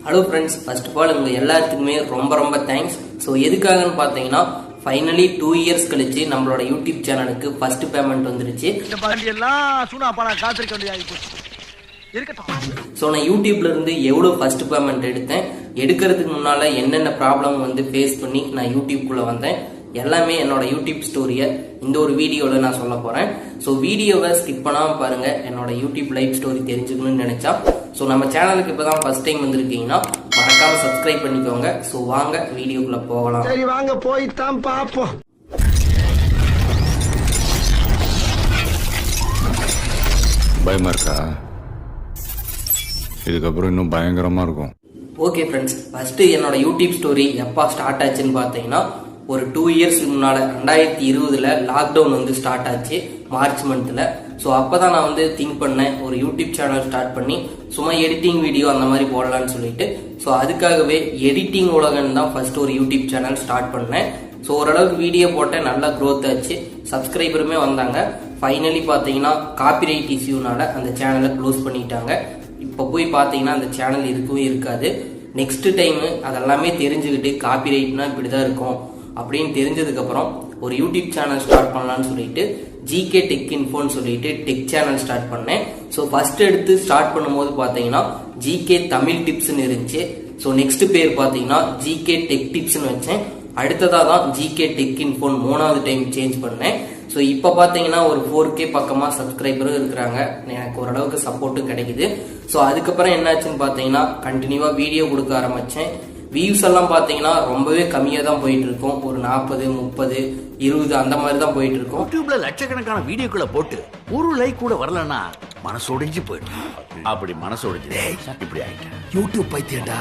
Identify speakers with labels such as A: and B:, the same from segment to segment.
A: Hello friends, first of all உங்கள் எல்லாத்துக்குமே ரொம்ப தேங்க்ஸ். ஸோ எதுக்காகன்னு பார்த்தீங்கன்னா ஃபைனலி 2 இயர்ஸ் கழிச்சு நம்மளோட யூடியூப் சேனலுக்கு ஃபர்ஸ்ட் பேமெண்ட் வந்துருச்சு. ஸோ நான் யூடியூப்ல இருந்து எவ்வளோ ஃபர்ஸ்ட் பேமெண்ட் எடுக்கிறதுக்கு முன்னால என்னென்ன ப்ராப்ளம் ஃபேஸ் பண்ணி நான் யூடியூப்குள்ள வந்தேன், எல்லாமே என்னோட யூடியூப் ஸ்டோரியை இந்த ஒரு வீடியோவில் நான் சொல்ல போகிறேன். ஸோ வீடியோவை ஸ்கிப் பண்ணாமல் பாருங்கள். என்னோட யூடியூப் லைஃப் ஸ்டோரி தெரிஞ்சுக்கணும்னு நினச்சா ஸோ நம்ம சேனலுக்கு இப்போ தான் ஃபர்ஸ்ட் டைம் வந்திருக்கீங்கன்னா மறக்காமல் சப்ஸ்கிரைப் பண்ணிக்கோங்க. ஸோ வாங்க வீடியோக்குள்ளே போகலாம்.
B: சரி வாங்க போய்தான் பார்ப்போம்.
C: பயமா இருக்கா? இதுக்கப்புறம் இன்னும் பயங்கரமா இருக்கும்.
A: ஓகே ஃப்ரெண்ட்ஸ், ஃபர்ஸ்ட் என்னோட யூடியூப் ஸ்டோரி எப்போ ஸ்டார்ட் ஆச்சுன்னு பார்த்தீங்கன்னா ஒரு 2 இயர்ஸ்க்கு முன்னால 2020 லாக்டவுன் ஸ்டார்ட் ஆச்சு மார்ச் மந்த்ல. ஸோ அப்போதான் நான் திங்க் பண்ணேன் ஒரு யூடியூப் சேனல் ஸ்டார்ட் பண்ணி சும்மா எடிட்டிங் வீடியோ அந்த மாதிரி போடலான்னு சொல்லிட்டு. ஸோ அதுக்காகவே எடிட்டிங் உலகன்னு தான் ஃபர்ஸ்ட் ஒரு யூடியூப் சேனல் ஸ்டார்ட் பண்ணேன். ஸோ ஓரளவுக்கு வீடியோ போட்டேன், நல்லா க்ரோத் ஆச்சு, சப்ஸ்கிரைபருமே வந்தாங்க. ஃபைனலி பார்த்தீங்கன்னா காப்பிரைட் இஷ்யூனால அந்த சேனலை க்ளோஸ் பண்ணிட்டாங்க. இப்போ போய் பார்த்தீங்கன்னா அந்த சேனல் இருக்கவே இருக்காது. நெக்ஸ்ட் டைம் அதெல்லாமே தெரிஞ்சுக்கிட்டு காப்பிரைட்னா இப்படிதான் இருக்கும் அப்படின்னு தெரிஞ்சதுக்கப்புறம் ஒரு யூடியூப் சேனல் ஸ்டார்ட் பண்ணலான்னு சொல்லிட்டு ஜிகே டெக் இன்ஃபோன்னு சொல்லிட்டு டெக் சேனல் ஸ்டார்ட் பண்ணேன். ஸோ ஃபர்ஸ்ட் எடுத்து ஸ்டார்ட் பண்ணும்போது பார்த்தீங்கன்னா ஜிகே தமிழ் டிப்ஸ்ன்னு இருந்துச்சு. ஸோ நெக்ஸ்ட் பேர் பார்த்தீங்கன்னா ஜிகே டெக் டிப்ஸ்ன்னு வச்சேன். அடுத்ததாக தான் ஜிகே டெக் இன்ஃபோன் 3வது டைம் சேஞ்ச் பண்ணேன். ஸோ இப்போ பார்த்தீங்கன்னா ஒரு 4K பக்கமாக சப்ஸ்கிரைபரும் இருக்கிறாங்க, எனக்கு ஓரளவுக்கு சப்போர்ட்டும் கிடைக்குது. ஸோ அதுக்கப்புறம் என்னாச்சுன்னு பார்த்தீங்கன்னா கண்டினியூவாக வீடியோ கொடுக்க ஆரம்பித்தேன். வியூஸ் எல்லாம் பார்த்தீங்கன்னா ரொம்பவே கம்மியாக தான் போயிட்டு இருக்கும். ஒரு 40, 30, 20 அந்த மாதிரி தான் போயிட்டு இருக்கும்.
D: யூடியூப்ல லட்சக்கணக்கான வீடியோக்களை போட்டு ஒரு லைக் கூட வரலன்னா மனசோடைஞ்சு போயிடும். அப்படி மனசோடைஞ்சு இப்படி ஆயிட்டேன். யூடியூப் பைத்தியடா.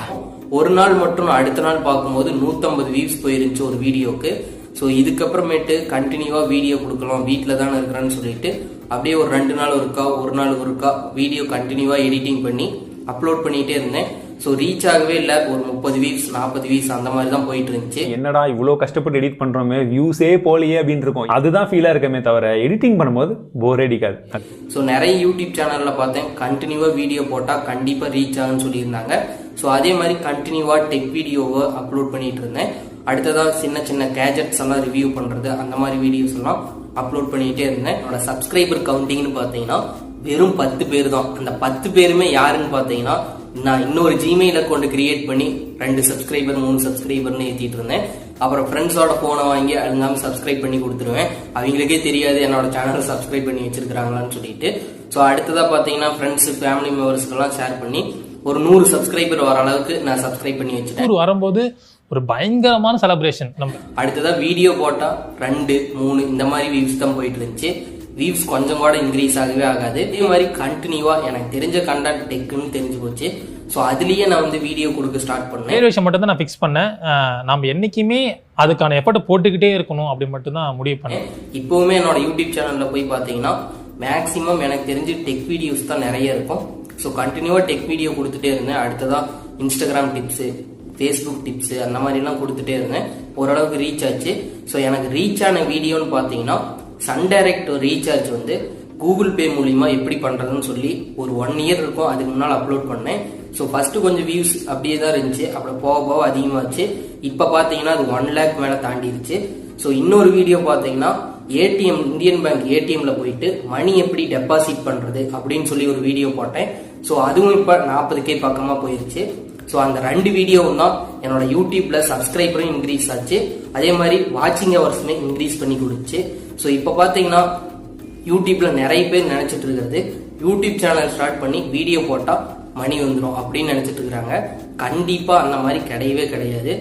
A: ஒரு நாள் மட்டும் அடுத்த நாள் பார்க்கும்போது 150 வியூஸ் போயிருந்துச்சு ஒரு வீடியோக்கு. ஸோ இதுக்கப்புறமேட்டு கண்டினியூவாக வீடியோ கொடுக்கலாம், வீட்டில் தானே இருக்கிறேன்னு சொல்லிட்டு அப்படியே ஒரு 2 நாள் ஒருக்கா, ஒரு நாள் ஒருக்கா வீடியோ கண்டினியூவாக எடிட்டிங் பண்ணி அப்லோட் பண்ணிட்டே இருந்தேன். ஸோ ரீச் ஆகவே இல்லை, ஒரு 30 வியூஸ் 40 வியூஸ் அந்த மாதிரி தான் போயிட்டு இருந்துச்சு.
E: என்னடா இவ்வளோ கஷ்டப்பட்டு எடிட் பண்றோமே, வியூஸே போலியே அப்படின்னு இருக்கும். அதுதான் ஃபீலா இருக்கமே தவிர எடிட்டிங் பண்ணும்போது போர் அடிக்காது.
A: ஸோ நிறைய யூடியூப் சேனல்ல பார்த்தேன் கண்டினியூவா வீடியோ போட்டால் கண்டிப்பாக ரீச் ஆகுன்னு சொல்லியிருந்தாங்க. ஸோ அதே மாதிரி கண்டினியூவா டெக் வீடியோவை அப்லோட் பண்ணிட்டு இருந்தேன். அடுத்ததாக சின்ன கேஜெட்ஸ் எல்லாம் ரிவ்யூ பண்றது அந்த மாதிரி வீடியோஸ் எல்லாம் அப்லோட் பண்ணிட்டே இருந்தேன். என்னோட சப்ஸ்கிரைபர் கவுண்டிங்னு பார்த்தீங்கன்னா வெறும் 10 பேர் தான். அந்த 10 பேருமே யாருன்னு பார்த்தீங்கன்னா நான் இன்னொரு ஜிமெயில் அக்கௌண்ட் கிரியேட் பண்ணி 2 சப்ஸ்கிரைபர் 3 சப்ஸ்கிரைபர்னு ஏற்றிட்டு இருந்தேன். அப்புறம் ஃப்ரெண்ட்ஸோட ஃபோனை வாங்கி அழுங்காம சப்ஸ்கிரைப் பண்ணி கொடுத்துருவேன். அவங்களுக்கே தெரியாது என்னோட சேனலை சப்ஸ்கிரைப் பண்ணி வச்சிருக்காங்களான்னு சொல்லிட்டு. ஸோ அடுத்ததாக பார்த்தீங்கன்னா ஃப்ரெண்ட்ஸ் ஃபேமிலி மெம்பர்ஸ்க்கெல்லாம் ஷேர் பண்ணி ஒரு 100 சப்ஸ்கிரைபர் வர அளவுக்கு நான் சப்ஸ்கிரைப் பண்ணி வச்சுட்டேன்.
F: வரும்போது ஒரு பயங்கரமான செலிப்ரேஷன்.
A: அடுத்ததாக வீடியோ போட்டால் 2, 3 இந்த மாதிரி வியூஸ் தான் போயிட்டு இருந்துச்சு. வியூஸ் கொஞ்சம் கூட இன்க்ரீஸ் ஆகவே ஆகாது. இதே மாதிரி கண்டினியூவா எனக்கு தெரிஞ்ச கண்டென்ட் டெக்குன்னு தெரிஞ்சு போச்சு. ஸோ அதுலேயே நான் வீடியோ கொடுக்க ஸ்டார்ட் பண்ணேன்.
F: வேறு விஷயம் மட்டும் தான் நான் ஃபிக்ஸ் பண்ணேன். நம்ம என்னைக்குமே அதுக்கான எஃபர்ட் போட்டுக்கிட்டே இருக்கணும் அப்படி மட்டும் தான் முடிவு பண்ணேன்.
A: இப்போவுமே என்னோட யூடியூப் சேனலில் போய் பார்த்தீங்கன்னா மேக்ஸிமம் எனக்கு தெரிஞ்சு டெக் வீடியோஸ் தான் நிறைய இருக்கும். ஸோ கண்டினியூவாக டெக் வீடியோ கொடுத்துட்டே இருந்தேன். அடுத்ததான் இன்ஸ்டாகிராம் டிப்ஸு, ஃபேஸ்புக் டிப்ஸு அந்த மாதிரிலாம் கொடுத்துட்டே இருந்தேன். ஓரளவுக்கு ரீச் ஆச்சு. ஸோ எனக்கு ரீச் ஆன வீடியோன்னு பார்த்தீங்கன்னா Sun Direct recharge Google Pay மூலியமா எப்படி பண்றதுன்னு சொல்லி ஒரு 1 இயர் இருக்கும், அதுக்கு முன்னால் அப்லோட் பண்ணேன். ஸோ ஃபர்ஸ்ட் கொஞ்சம் வியூஸ் அப்படியே தான் இருந்துச்சு, அப்புறம் போக அதிகமாச்சு. இப்போ பார்த்தீங்கன்னா அது 1 லேக் மேலே தாண்டிடுச்சு. ஸோ இன்னொரு வீடியோ பார்த்தீங்கன்னா ஏடிஎம், இந்தியன் பேங்க் ஏடிஎம்ல போயிட்டு மணி எப்படி டெபாசிட் பண்றது அப்படின்னு சொல்லி ஒரு வீடியோ போட்டேன். ஸோ அதுவும் இப்போ 40K பக்கமாக போயிருச்சு. ஸோ அந்த 2 வீடியோவும் தான் என்னோட யூடியூப்ல சப்ஸ்கிரைபரும் இன்க்ரீஸ் ஆச்சு, அதே மாதிரி வாட்சிங் ஹவர்ஸுமே இன்க்ரீஸ் பண்ணி கொடுத்துச்சு. ஸோ இப்போ பார்த்தீங்கன்னா யூடியூப்ல நிறைய பேர் நினைச்சிட்டு இருக்கிறது யூடியூப் சேனல் ஸ்டார்ட் பண்ணி வீடியோ போட்டால் மணி வந்துடும் அப்படின்னு நினைச்சிட்டு இருக்கிறாங்க. கண்டிப்பாக அந்த மாதிரி கிடையவே கிடையாது.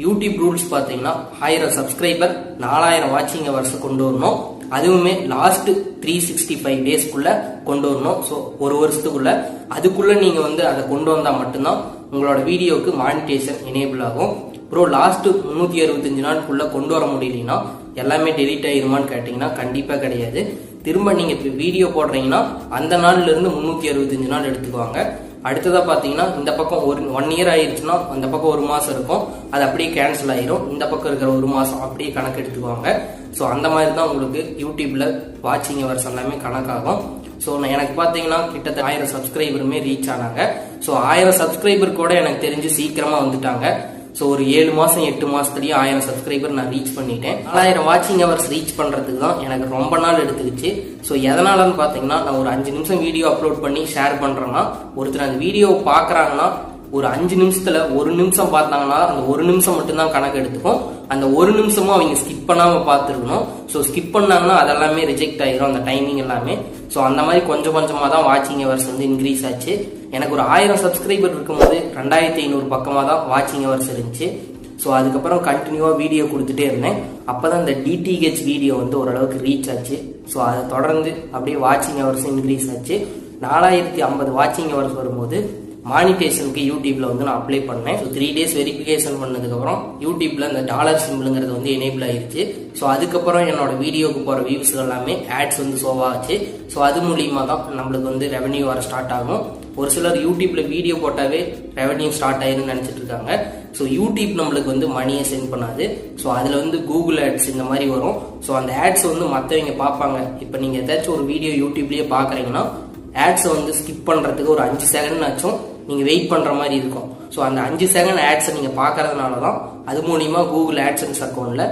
A: யூடியூப் ரூல்ஸ் பார்த்தீங்கன்னா 1000 சப்ஸ்கிரைபர் 4000 வாட்சிங் ஹவர்ஸ் கொண்டு வரணும். அதுவுமே லாஸ்ட் 365 டேஸ்க்குள்ள கொண்டு வரணும். ஸோ ஒரு வருஷத்துக்குள்ள அதுக்குள்ள நீங்க அதை கொண்டு வந்தா மட்டும்தான் உங்களோட வீடியோக்கு மானிட்டேஷன் எனேபிள் ஆகும். ப்ரோ லாஸ்ட் 365 நாளுக்குள்ள கொண்டு வர முடியலன்னா எல்லாமே டெலிட் ஆயிருமான்னு கேட்டீங்கன்னா கண்டிப்பா கிடையாது. திரும்ப நீங்க வீடியோ போடுறீங்கன்னா அந்த நாள்ல இருந்து 365 நாள் எடுத்துக்குவாங்க. அடுத்ததா பாத்தீங்கன்னா இந்த பக்கம் 1 இயர் ஆயிடுச்சுன்னா அந்த பக்கம் 1 மாசம் இருக்கும், அது அப்படியே கேன்சல் ஆயிரும். இந்த பக்கம் இருக்கிற 1 மாசம் அப்படியே கணக்கு எடுத்துக்குவாங்க. ஸோ அந்த மாதிரி தான் உங்களுக்கு யூடியூப்ல வாட்சிங் ஹவர்ஸ் எல்லாமே கணக்காகும். ஸோ எனக்கு பார்த்தீங்கன்னா கிட்டத்தட்ட 1000 சப்ஸ்கிரைபருமே ரீச் ஆனாங்க. ஸோ 1000 சப்ஸ்கிரைபர் கூட எனக்கு தெரிஞ்சு சீக்கிரமா வந்துட்டாங்க. ஸோ ஒரு 7 மாசம் 8 மாசத்துலயே 1000 சப்ஸ்கிரைபர் நான் ரீச் பண்ணிட்டேன். 4000 வாட்சிங் ஹவர்ஸ் ரீச் பண்றதுக்கு தான் எனக்கு ரொம்ப நாள் எடுத்துக்கிச்சு. ஸோ எதனாலன்னு பாத்தீங்கன்னா, நான் ஒரு 5 நிமிஷம் வீடியோ அப்லோட் பண்ணி ஷேர் பண்றேன்னா, ஒருத்தர் அந்த வீடியோ பாக்குறாங்கன்னா ஒரு 5 நிமிஷத்துல 1 நிமிஷம் பார்த்தாங்கன்னா அந்த 1 நிமிஷம் மட்டும்தான் கணக்கு எடுத்துக்கும். அந்த 1 நிமிஷமும் அவங்க ஸ்கிப் பண்ணாம பார்த்துருக்கணும். ஸோ ஸ்கிப் பண்ணாங்கன்னா அதெல்லாமே ரிஜெக்ட் ஆயிரும், அந்த டைமிங் எல்லாமே. ஸோ அந்த மாதிரி கொஞ்சம் கொஞ்சமா தான் வாட்சிங் ஹவர்ஸ் வந்து இன்க்ரீஸ் ஆச்சு. எனக்கு ஒரு 1000 சப்ஸ்கிரைபர் இருக்கும்போது 2500 பக்கமா தான் வாட்சிங் ஹவர்ஸ் இருந்துச்சு. ஸோ அதுக்கப்புறம் கண்டினியூவா வீடியோ கொடுத்துட்டே இருந்தேன். அப்பதான் இந்த டிடிஹெச் வீடியோ வந்து ஓரளவுக்கு ரீச் ஆச்சு. ஸோ அதை தொடர்ந்து அப்படியே வாட்சிங் ஹவர்ஸ் இன்க்ரீஸ் ஆச்சு. 4050 வாட்சிங் ஹவர்ஸ் வரும்போது மானிட்டேஷனுக்கு யூடியூப்ல வந்து நான் அப்ளை பண்ணேன். ஸோ 3 days வெரிஃபிகேஷன் பண்ணதுக்கு அப்புறம் யூடியூப்ல இந்த டாலர் சிம்பிள்ங்கிறது வந்து எனேபிள் ஆயிருச்சு. ஸோ அதுக்கப்புறம் என்னோட வீடியோக்கு போற வியூஸ் எல்லாமே ஆட்ஸ் வந்து ஷோவா ஆச்சு. ஸோ அது மூலியமா தான் நம்மளுக்கு வந்து ரெவன்யூ வர ஸ்டார்ட் ஆகும். ஒரு சிலர் யூடியூப்ல வீடியோ போட்டாவே ரெவன்யூ ஸ்டார்ட் ஆயிருன்னு நினைச்சிட்டு இருக்காங்க. ஸோ யூடியூப் நம்மளுக்கு வந்து மணியை சென்ட் பண்ணாது. ஸோ அதுல வந்து கூகுள் ஆட்ஸ் இந்த மாதிரி வரும். ஸோ அந்த ஆட்ஸ் வந்து மற்றவங்க பார்ப்பாங்க. இப்போ நீங்க ஏதாச்சும் ஒரு வீடியோ யூடியூப்லயே பாக்குறீங்கன்னா ஆட்ஸை வந்து ஸ்கிப் பண்றதுக்கு ஒரு 5 செகண்ட் ஆச்சும் நீங்க வெயிட் பண்ற மாதிரி இருக்கும். ஸோ அந்த 5 செகண்ட் ஆட்ஸை நீங்க பாக்குறதுனால தான் அது மூலியமா கூகுள் ஆட்சன்ஸ் அக்கௌண்ட்ல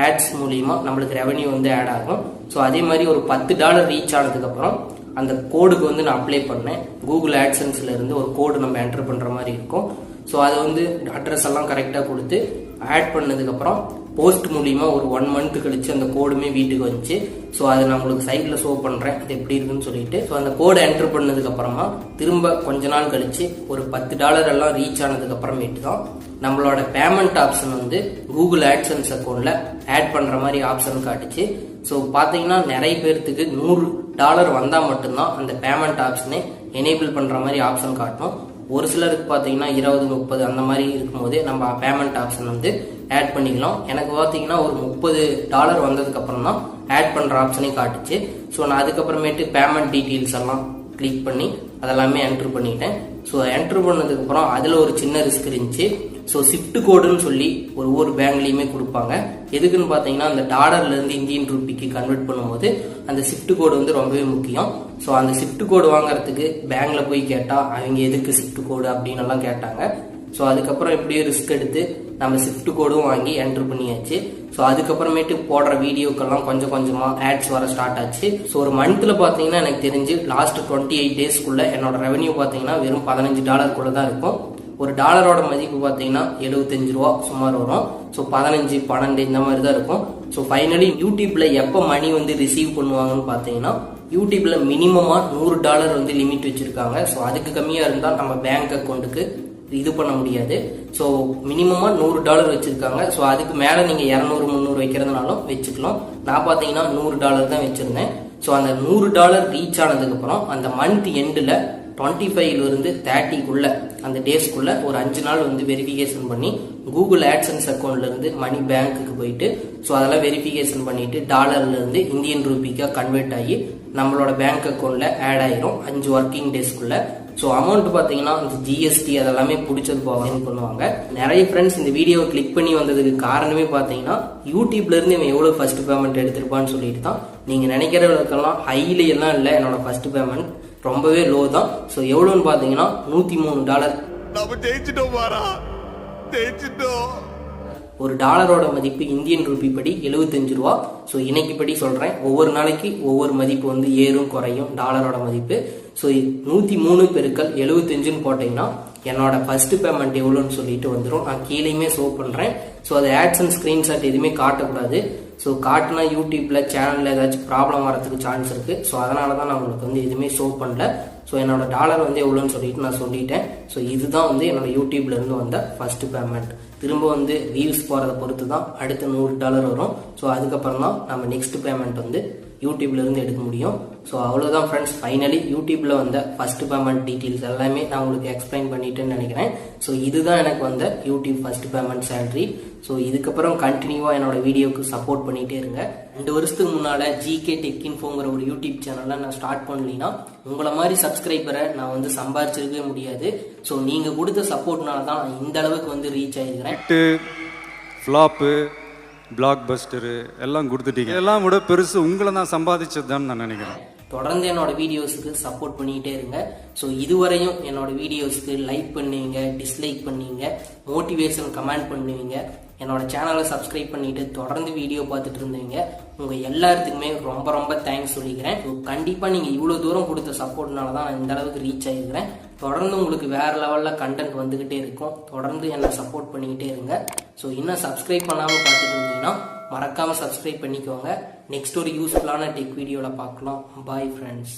A: ஆட்ஸ் மூலியமா நம்மளுக்கு ரெவன்யூ வந்து ஆட் ஆகும். ஸோ அதே மாதிரி ஒரு $10 ரீச் ஆனதுக்கு அப்புறம் அந்த கோடுக்கு வந்து நான் அப்ளை பண்ணேன். கூகுள் ஆட்சன்ஸ்ல இருந்து ஒரு கோடு நம்ம என்டர் பண்ற மாதிரி இருக்கும். ஸோ அதை வந்து அட்ரஸ் எல்லாம் கரெக்டா கொடுத்து ஆட் பண்ணதுக்கு அப்புறம் போஸ்ட் மூலியமா ஒரு 1 month கழிச்சு அந்த கோடுமே வீட்டுக்கு வந்துச்சு. ஸோ அதை நான் உங்களுக்கு சைட்ல ஷோ பண்றேன் இது எப்படி இருக்குன்னு சொல்லிட்டு. ஸோ அந்த கோடை என்டர் பண்ணதுக்கு அப்புறமா திரும்ப கொஞ்ச நாள் கழிச்சு ஒரு $10 எல்லாம் ரீச் ஆனதுக்கு அப்புறமேட்டு தான் நம்மளோட பேமெண்ட் ஆப்ஷன் வந்து கூகுள் ஆட்சன்ஸ் அக்கௌண்ட்ல ஆட் பண்ற மாதிரி ஆப்ஷன் காட்டுச்சு. ஸோ பாத்தீங்கன்னா நிறைய பேர்த்துக்கு $100 வந்தா மட்டும்தான் அந்த பேமெண்ட் ஆப்ஷனை எனேபிள் பண்ற மாதிரி ஆப்ஷன் காட்டும். ஒரு சிலருக்கு பாத்தீங்கன்னா 20, 30 அந்த மாதிரி இருக்கும்போது நம்ம பேமெண்ட் ஆப்ஷன் வந்து ஆட் பண்ணிக்கலாம். எனக்கு பாத்தீங்கன்னா ஒரு $30 வந்ததுக்கு அப்புறம் தான் ஆட் பண்ற ஆப்ஷனே காட்டுச்சு. ஸோ நான் அதுக்கப்புறமேட்டு பேமெண்ட் டீட்டெயில்ஸ் எல்லாம் கிளிக் பண்ணி அதெல்லாமே என்டர் பண்ணிட்டேன். ஸோ என்டர் பண்ணதுக்கு அப்புறம் அதுல ஒரு சின்ன ரிஸ்க் இருந்துச்சு. ஸோ ஷிஃப்ட் கோடுன்னு சொல்லி ஒவ்வொரு பேங்க்லயுமே கொடுப்பாங்க. எதுக்குன்னு பாத்தீங்கன்னா அந்த டாலர்ல இருந்து இந்தியன் ரூபிக்கு கன்வெர்ட் பண்ணும்போது அந்த ஷிஃப்ட் கோடு வந்து ரொம்பவே முக்கியம். ஸோ அந்த ஷிஃப்ட் கோடு வாங்குறதுக்கு பேங்க்ல போய் கேட்டா அவங்க எதுக்கு ஷிஃப்ட் கோடு அப்படின்னு எல்லாம் கேட்டாங்க. ஸோ அதுக்கப்புறம் எப்படியோ ரிஸ்க் எடுத்து நம்ம ஷிஃப்ட் கோடும் வாங்கி என்டர் பண்ணியாச்சு. ஸோ அதுக்கப்புறமேட்டு போடுற வீடியோக்கெல்லாம் கொஞ்சம் கொஞ்சமா ஆட்ஸ் வர ஸ்டார்ட் ஆச்சு. ஸோ ஒரு மந்த்ல பாத்தீங்கன்னா எனக்கு தெரிஞ்சு லாஸ்ட் 28 daysக்குள்ள என்னோட ரெவன்யூ பாத்தீங்கன்னா வெறும் $15 தான் இருக்கும். ஒரு டாலரோட மதிப்பு பாத்தீங்கன்னா 75 ரூபா சுமார் வரும். ஸோ 15, 12 இந்த மாதிரி தான் இருக்கும். ஸோ ஃபைனலி யூடியூப்ல எப்போ மணி வந்து ரிசீவ் பண்ணுவாங்கன்னு பாத்தீங்கன்னா யூடியூப்ல மினிமமா $100 வந்து லிமிட் வச்சிருக்காங்க. ஸோ அதுக்கு கம்மியா இருந்தா நம்ம பேங்க் அக்கௌண்ட்டுக்கு இது பண்ண முடியாது. ஸோ மினிமமா $100 வச்சிருக்காங்க. ஸோ அதுக்கு மேல நீங்க 200, 300 வைக்கிறதுனாலும் வச்சுக்கலாம். நான் பாத்தீங்கன்னா $100 தான் வச்சிருந்தேன். ஸோ அந்த $100 ரீச் ஆனதுக்கு அப்புறம் அந்த மந்த் எண்ட்ல 25 இருந்து 30க்குள்ள அந்த டேஸ்க்குள்ள ஒரு 5 நாள் வந்து வெரிஃபிகேஷன் பண்ணி கூகுள் ஆட்சன்ஸ் அக்கௌண்ட்ல இருந்து மணி பேங்க்குக்கு போயிட்டு ஸோ அதெல்லாம் வெரிஃபிகேஷன் பண்ணிட்டு டாலர்ல இருந்து இந்தியன் ரூபிக்கா கன்வெர்ட் ஆகி நம்மளோட பேங்க் அக்கௌண்ட்ல ஆட் ஆயிரும் 5 working daysக்குள்ள. ஸோ அமௌண்ட் பாத்தீங்கன்னா இந்த ஜிஎஸ்டி அதெல்லாமே பிடிச்சது போக பண்ணுவாங்க. நிறைய ஃப்ரெண்ட்ஸ் இந்த வீடியோவை கிளிக் பண்ணி வந்ததுக்கு காரணமே பாத்தீங்கன்னா யூடியூப்ல இருந்து இவன் எவ்வளவு ஃபர்ஸ்ட் பேமெண்ட் எடுத்திருப்பான்னு சொல்லிட்டு தான். நீங்க நினைக்கிறவங்களுக்கெல்லாம் ஹைலி எல்லாம் இல்லை, என்னோட ஃபர்ஸ்ட் பேமெண்ட் ரொம்பவே லோ தான். ஸோ எவ்வளோன்னு பாத்தீங்கன்னா $103.
D: நம்ம ஜெயிச்சிட்டோம் பாரா, ஜெயிச்சிட்டோம்.
A: ஒரு டாலரோட மதிப்பு இந்தியன் ரூபி படி 75 ரூபா. ஸோ இன்னைக்கு படி சொல்றேன், ஒவ்வொரு நாளைக்கு ஒவ்வொரு மதிப்பு வந்து ஏறும் குறையும் டாலரோட மதிப்பு. ஸோ 103 பெருக்கல் 75ன்னு போட்டீங்கன்னா என்னோட ஃபர்ஸ்ட் பேமெண்ட் எவ்வளோன்னு சொல்லிட்டு வந்துடும். நான் கீழேயுமே ஷோ பண்றேன். ஸோ அது ஆட்ஸ் அண்ட் ஸ்கிரீன்ஷாட் எதுவுமே காட்டக்கூடாது. ஸோ காட்டினா யூடியூப்ல சேனல்ல ஏதாச்சும் ப்ராப்ளம் வரதுக்கு சான்ஸ் இருக்கு. ஸோ அதனால தான் நான் உங்களுக்கு வந்து எதுவுமே ஷோ பண்ணல. ஸோ என்னோட டாலர் வந்து எவ்வளோன்னு சொல்லிட்டு நான் சொல்லிட்டேன். ஸோ இதுதான் வந்து என்னோட யூடியூப்ல இருந்து வந்த ஃபர்ஸ்ட் பேமெண்ட். திரும்ப வந்து வியூஸ் போறதை பொறுத்து தான் அடுத்த $100 வரும். ஸோ அதுக்கப்புறம் தான் நம்ம நெக்ஸ்ட் பேமெண்ட் வந்து யூடியூப்ல இருந்து எடுக்க முடியும். ஸோ அவ்வளோதான் ஃப்ரெண்ட்ஸ், ஃபைனலி யூடியூப்ல வந்த ஃபர்ஸ்ட் பேமெண்ட் டீட்டெயில்ஸ் எல்லாமே நான் உங்களுக்கு எக்ஸ்பிளைன் பண்ணிட்டேன்னு நினைக்கிறேன். ஸோ இதுதான் எனக்கு வந்த YouTube first payment salary. So இதுக்கப்புறம் கண்டினியூவா என்னோட வீடியோக்கு சப்போர்ட் பண்ணிட்டே இருங்க. 2 வருஷத்துக்கு முன்னால ஜிகே டெக் இன்ஃபோங்கிற ஒரு யூடியூப் சேனல்ல நான் ஸ்டார்ட் பண்ணலினா உங்களை மாதிரி சப்ஸ்கிரைபரை நான் வந்து சம்பாதிச்சிருக்கவே முடியாது. ஸோ நீங்க கொடுத்த சப்போர்ட்னால தான் இந்த அளவுக்கு வந்து ரீச் ஆயிருக்கிறேன்.
G: ஃப்ளாப்பு, பிளாக் பஸ்டரு எல்லாம் கொடுத்துட்டீங்க. எல்லாம் விட பெருசு உங்களை நான் சம்பாதிச்சதுதான் நான் நினைக்கிறேன்.
A: தொடர்ந்து என்னோட வீடியோஸுக்கு சப்போர்ட் பண்ணிக்கிட்டே இருங்க. ஸோ இதுவரையும் என்னோட வீடியோஸ்க்கு லைக் பண்ணுவீங்க, டிஸ்லைக் பண்ணுவீங்க, மோட்டிவேஷன் கமெண்ட் பண்ணுவீங்க, என்னோட சேனலை சப்ஸ்கிரைப் பண்ணிட்டு தொடர்ந்து வீடியோ பார்த்துட்டு இருந்தீங்க. உங்க எல்லாத்துக்குமே ரொம்ப ரொம்ப தேங்க்ஸ் சொல்லிக்கிறேன். ஸோ கண்டிப்பா நீங்க இவ்வளவு தூரம் கொடுத்த சப்போர்ட்னால தான் நான் இந்த அளவுக்கு ரீச் ஆகிருக்கிறேன். தொடர்ந்து உங்களுக்கு வேற லெவல்ல கண்டென்ட் வந்துகிட்டே இருக்கும். தொடர்ந்து என்னை சப்போர்ட் பண்ணிக்கிட்டே இருங்க. ஸோ இன்னும் சப்ஸ்கிரைப் பண்ணாம பார்த்துட்டு இருந்தீங்கன்னா மறக்காம சப்ஸ்கிரைப் பண்ணிக்கோங்க. நெக்ஸ்ட் ஒரு யூஸ்ஃபுல்லான டெக் வீடியோல பார்க்கலாம். Bye friends.